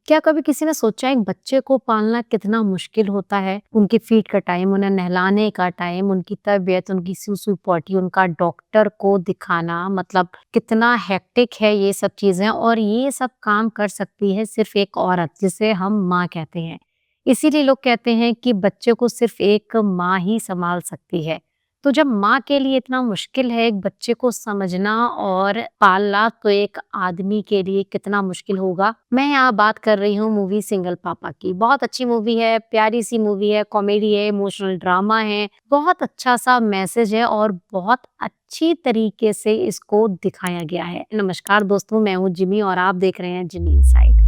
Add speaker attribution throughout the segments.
Speaker 1: क्या कभी किसी ने सोचा है एक बच्चे को पालना कितना मुश्किल होता है? उनकी फीड का टाइम, उन्हें नहलाने का टाइम, उनकी तबीयत, उनकी सूसू पॉटी, उनका डॉक्टर को दिखाना मतलब कितना हेक्टिक है ये सब चीज़ें और ये सब काम कर सकती है सिर्फ़ एक औरत जिसे हम माँ कहते हैं। इसीलिए लोग कहते हैं कि बच्चे को सिर्फ़ एक माँ ही सँभाल सकती है। तो जब माँ के लिए इतना मुश्किल है एक बच्चे को समझना और पालना तो एक आदमी के लिए कितना मुश्किल होगा। मैं यहाँ बात कर रही हूँ मूवी सिंगल पापा की। बहुत अच्छी मूवी है, प्यारी सी मूवी है, कॉमेडी है, इमोशनल ड्रामा है, बहुत अच्छा सा मैसेज है और बहुत अच्छी तरीके से इसको दिखाया गया है। नमस्कार दोस्तों, मैं हूँ जिमी और आप देख रहे हैं जिमी इनसाइड।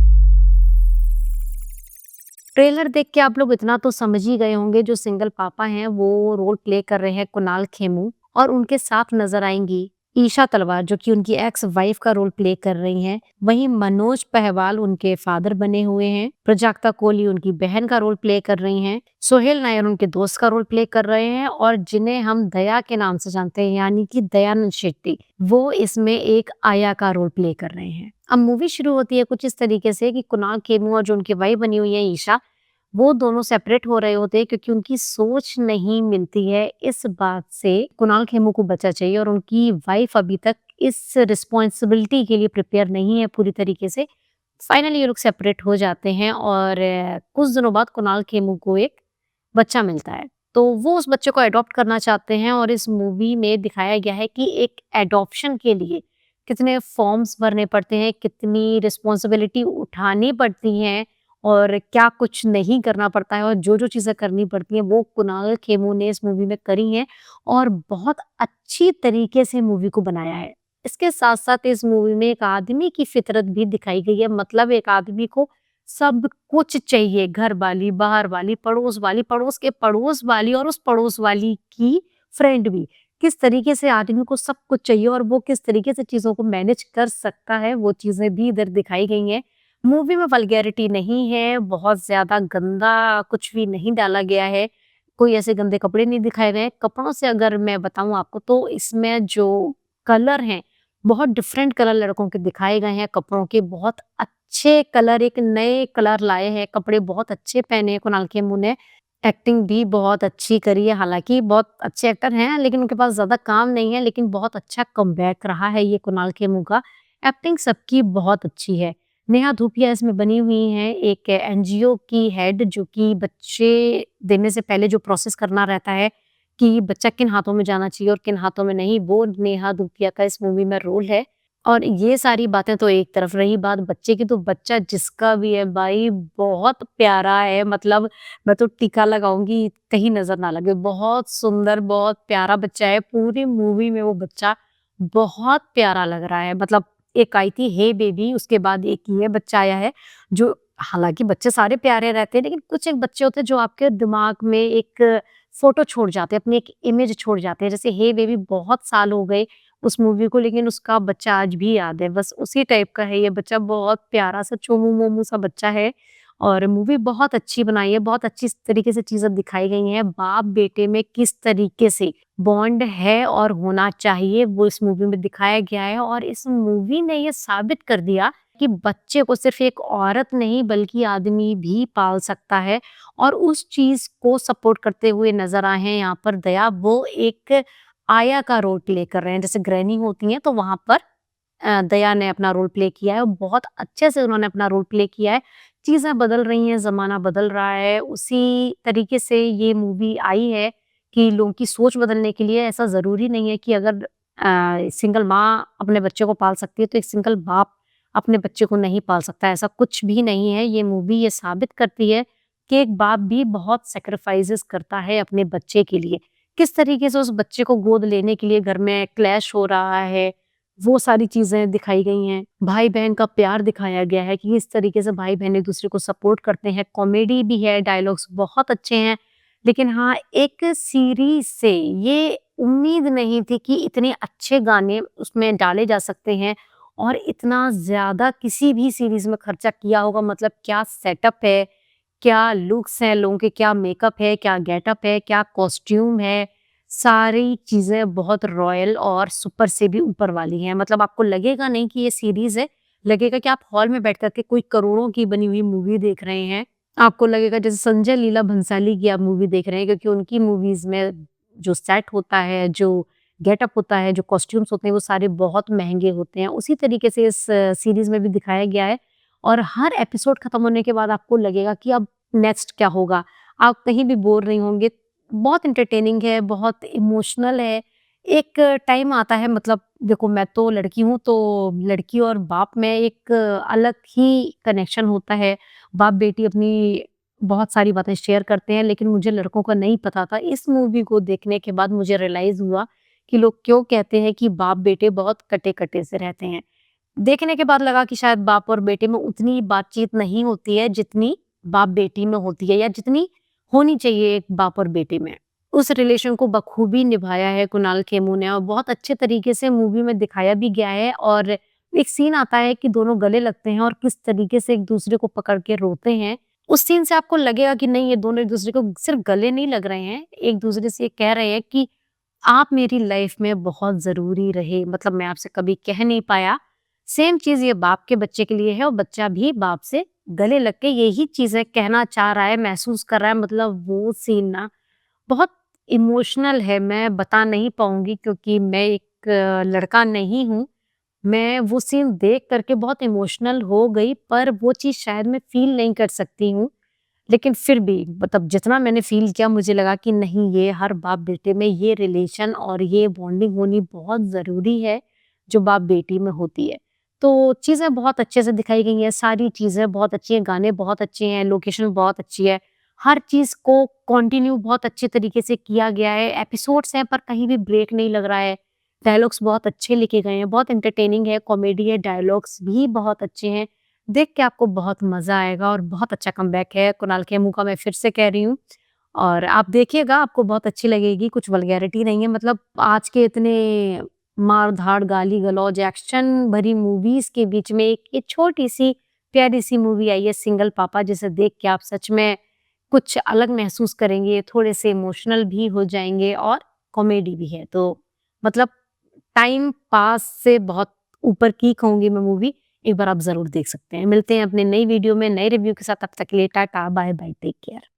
Speaker 1: ट्रेलर देख के आप लोग इतना तो समझ ही गए होंगे जो सिंगल पापा हैं वो रोल प्ले कर रहे हैं कुणाल खेमू और उनके साथ नजर आएंगी ईशा तलवार जो कि उनकी एक्स वाइफ का रोल प्ले कर रही हैं। वहीं मनोज पहवाल उनके फादर बने हुए हैं। प्रजाक्ता कोहली उनकी बहन का रोल प्ले कर रही हैं। सोहेल नायर उनके दोस्त का रोल प्ले कर रहे हैं और जिन्हें हम दया के नाम से जानते हैं यानी कि दयानंद शेट्टी, वो इसमें एक आया का रोल प्ले कर रहे हैं। अब मूवी शुरू होती है कुछ इस तरीके से कि कुणाल खेमू और जो उनकी वाइफ बनी हुई है ईशा, वो दोनों सेपरेट हो रहे होते हैं क्योंकि उनकी सोच नहीं मिलती है इस बात से कुणाल खेमू को बच्चा चाहिए और उनकी वाइफ अभी तक इस रिस्पॉन्सिबिलिटी के लिए प्रिपेयर नहीं है पूरी तरीके से। फाइनली ये लोग सेपरेट हो जाते हैं और कुछ दिनों बाद कुणाल खेमू को एक बच्चा मिलता है। तो वो उस बच्चे को अडॉप्ट करना चाहते हैं और इस मूवी में दिखाया गया है कि एक एडॉप्शन के लिए कितने फॉर्म्स भरने पड़ते हैं, कितनी रिस्पॉन्सिबिलिटी उठानी पड़ती हैं और क्या कुछ नहीं करना पड़ता है और जो-जो चीज़ें करनी पड़ती हैं वो कुणाल खेमू ने इस मूवी में करी हैं और बहुत अच्छी तरीके से मूवी को बनाया है। इसके साथ-साथ इस मूवी में एक आदमी की फितरत भी दिखाई गई है, मतलब एक आदमी को सब कुछ चाहिए, घर वाली, बाहर वाली, पड़ोस के पड़ोस वाली और उस पड़ोस वाली की फ्रेंड भी। किस तरीके से आदमी को सब कुछ चाहिए और वो किस तरीके से चीज़ों को मैनेज कर सकता है, वो चीज़ें भी इधर दिखाई गई हैं। मूवी में वल्गैरिटी नहीं है, बहुत ज़्यादा गंदा कुछ भी नहीं डाला गया है, कोई ऐसे गंदे कपड़े नहीं दिखाए गए हैं। कपड़ों से अगर मैं बताऊँ आपको तो इसमें जो कलर हैं, बहुत डिफरेंट कलर लड़कों के दिखाए गए हैं कपड़ों के, बहुत अच्छे कलर, एक नए कलर लाए हैं, कपड़े बहुत अच्छे पहने हैं कुणाल खेमू ने। एक्टिंग भी बहुत अच्छी करी है, हालाँकि बहुत अच्छे एक्टर हैं, लेकिन उनके पास ज़्यादा काम नहीं है, लेकिन बहुत अच्छा कमबैक रहा है ये कुणाल खेमू का। एक्टिंग सबकी बहुत अच्छी है। नेहा धूपिया इसमें बनी हुई हैं, एक एनजीओ की हेड जो कि बच्चे देने से पहले जो प्रोसेस करना रहता है कि बच्चा किन हाथों में जाना चाहिए और किन हाथों में नहीं, वो नेहा धूपिया का इस मूवी में रोल है। और ये सारी बातें तो एक तरफ रही बात बच्चे की, तो बच्चा जिसका भी है भाई बहुत प्यारा है, मतलब मैं तो टीका लगाऊँगी कहीं नज़र ना लगे। बहुत सुंदर, बहुत प्यारा बच्चा है, पूरी मूवी में वो बच्चा बहुत प्यारा लग रहा है। मतलब एक आई थी हे बेबी, उसके बाद एक ये बच्चा आया है, जो हालाँकि बच्चे सारे प्यारे रहते हैं, लेकिन कुछ एक बच्चे होते हैं जो आपके दिमाग में एक फ़ोटो छोड़ जाते हैं, अपनी एक इमेज छोड़ जाते हैं। जैसे हे बेबी बहुत साल हो गए उस मूवी को, लेकिन उसका बच्चा आज भी याद है, बस उसी टाइप का है ये बच्चा, बहुत प्यारा सा चोमू-मोमू सा बच्चा है। और मूवी बहुत अच्छी बनाई है, बहुत अच्छी तरीके से चीज़ें दिखाई गई हैं। बाप-बेटे में किस तरीके से बॉन्ड है और होना चाहिए, वो इस मूवी में दिखाया गया है और इस मूवी ने ये साबित कर दिया कि बच्चे को सिर्फ़ एक औरत नहीं बल्कि आदमी भी पाल सकता है और उस चीज़ को सपोर्ट करते हुए नज़र आए हैं यहाँ पर दया, वो एक आया का रोल प्ले कर रहे हैं। जैसे ग्रैनी होती हैं, तो वहाँ पर दया ने अपना रोल प्ले किया है और बहुत अच्छे से उन्होंने अपना रोल प्ले किया है। चीज़ें बदल रही हैं, ज़माना बदल रहा है, उसी तरीके से ये मूवी आई है कि लोगों की सोच बदलने के लिए। ऐसा ज़रूरी नहीं है कि अगर सिंगल माँ अपने बच्चे को पाल सकती है, तो एक सिंगल बाप अपने बच्चे को नहीं पाल सकता, ऐसा कुछ भी नहीं है। ये मूवी ये साबित करती है कि एक बाप भी बहुत सैक्रिफाइसेस करता है अपने बच्चे के लिए। किस तरीके से उस बच्चे को गोद लेने के लिए घर में क्लैश हो रहा है, वो सारी चीज़ें दिखाई गई हैं। भाई-बहन का प्यार दिखाया गया है कि किस तरीके से भाई-बहन एक-दूसरे को सपोर्ट करते हैं। कॉमेडी भी है, डायलॉग्स बहुत अच्छे हैं। लेकिन हाँ, एक सीरीज़ से ये उम्मीद नहीं थी कि इतने अच्छे गाने उसमें डाले जा सकते हैं और इतना ज़्यादा किसी भी सीरीज़ में खर्चा किया होगा। मतलब क्या सेटअप है, क्या लुक्स हैं लोगों के, क्या मेकअप है, क्या गेटअप है, क्या कॉस्ट्यूम है, सारी चीज़ें बहुत रॉयल और सुपर से भी ऊपर वाली हैं। मतलब आपको लगेगा नहीं कि ये सीरीज़ है, लगेगा कि आप हॉल में बैठ कर के कोई करोड़ों की बनी हुई मूवी देख रहे हैं। आपको लगेगा जैसे संजय लीला भंसाली की आप मूवी देख रहे हैं, क्योंकि उनकी मूवीज़ में जो सेट होता है, जो गेटअप होता है, जो कॉस्ट्यूम्स होते हैं, वो सारे बहुत महँगे होते हैं। उसी तरीके से इस सीरीज़ में भी दिखाया गया है और हर एपिसोड खत्म होने के बाद आपको लगेगा कि अब नेक्स्ट क्या होगा? आप कहीं भी बोर नहीं होंगे। बहुत एंटरटेनिंग है, बहुत इमोशनल है। एक टाइम आता है, मतलब देखो मैं तो लड़की हूँ, तो लड़की और बाप में एक अलग ही कनेक्शन होता है। बाप-बेटी अपनी बहुत सारी बातें शेयर करते हैं, लेकिन मुझे लड़कों का नहीं पता था। इस मूवी को देखने के बाद मुझे रियलाइज़ हुआ कि लोग क्यों कहते हैं कि बाप-बेटे बहुत कटे-कटे से रहते हैं। देखने के बाद लगा कि शायद बाप और बेटे में उतनी बातचीत नहीं होती है, जितनी बाप-बेटी में होती है या जितनी होनी चाहिए एक बाप और बेटे में। उस रिलेशन को बखूबी निभाया है कुणाल खेमू ने और बहुत अच्छे तरीके से मूवी में दिखाया भी गया है। और एक सीन आता है कि दोनों गले लगते हैं और किस तरीके से एक-दूसरे को पकड़ के रोते हैं। उस सीन से आपको लगेगा कि नहीं, ये दोनों एक-दूसरे को सिर्फ गले नहीं लग रहे हैं, एक-दूसरे से ये कह रहे हैं कि आप मेरी लाइफ में बहुत ज़रूरी रहे, मतलब मैं आपसे कभी कह नहीं पाया। सेम चीज़ ये बाप के बच्चे के लिए है और बच्चा भी बाप से गले लग के यही चीज़ें कहना चाह रहा है, महसूस कर रहा है। मतलब वो सीन ना बहुत इमोशनल है, मैं बता नहीं पाऊँगी क्योंकि मैं एक लड़का नहीं हूँ। मैं वो सीन देख कर के बहुत इमोशनल हो गई, पर वो चीज़ शायद मैं फ़ील नहीं कर सकती हूँ। लेकिन फिर भी मतलब जितना मैंने फ़ील किया, मुझे लगा कि नहीं, ये हर बाप-बेटे में ये रिलेशन और ये बॉन्डिंग होनी बहुत ज़रूरी है, जो बाप-बेटी में होती है। तो चीज़ें बहुत अच्छे से दिखाई गई हैं, सारी चीज़ें बहुत अच्छी हैं, गाने बहुत अच्छे हैं, लोकेशन बहुत अच्छी है। हर चीज़ को कंटिन्यू बहुत अच्छे तरीके से किया गया है। एपिसोड्स हैं पर कहीं भी ब्रेक नहीं लग रहा है। डायलॉग्स बहुत अच्छे लिखे गए हैं, बहुत एंटरटेनिंग है, कॉमेडी है, डायलॉग्स भी बहुत अच्छे हैं। देख के आपको बहुत मज़ा आएगा और बहुत अच्छा कमबैक है कुणाल खेमू का, मैं फिर से कह रही हूँ। और आप देखिएगा, आपको बहुत अच्छी लगेगी, कुछ वल्गैरिटी नहीं है। मतलब आज के इतने मार-धाड़, गाली-गलौज, एक्शन भरी मूवीज़ के बीच में एक छोटी-सी प्यारी-सी मूवी आई है सिंगल पापा, जिसे देख के आप सच में कुछ अलग महसूस करेंगे, थोड़े से इमोशनल भी हो जाएँगे और कॉमेडी भी है। तो मतलब टाइम पास से बहुत ऊपर की कहूँगी मैं मूवी, एक बार आप ज़रूर देख सकते हैं। मिलते हैं अपने नई वीडियो में, नए रिव्यू के साथ, तब तक के लिए tata, bye bye, take care.